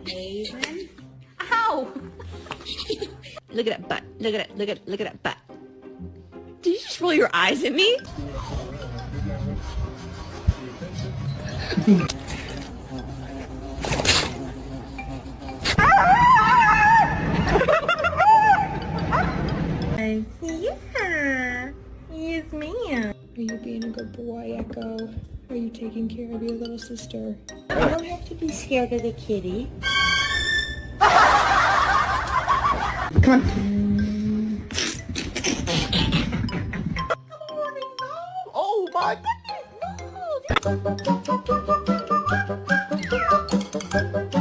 Haven. Ow! Look at that butt. Look at it. Look at that butt. Did you just roll your eyes at me? Yeah. Yes, ma'am. Are you being a good boy, Echo? Are you taking care of your little sister? You don't have to be scared of the kitty. Come on. Oh my goodness, no!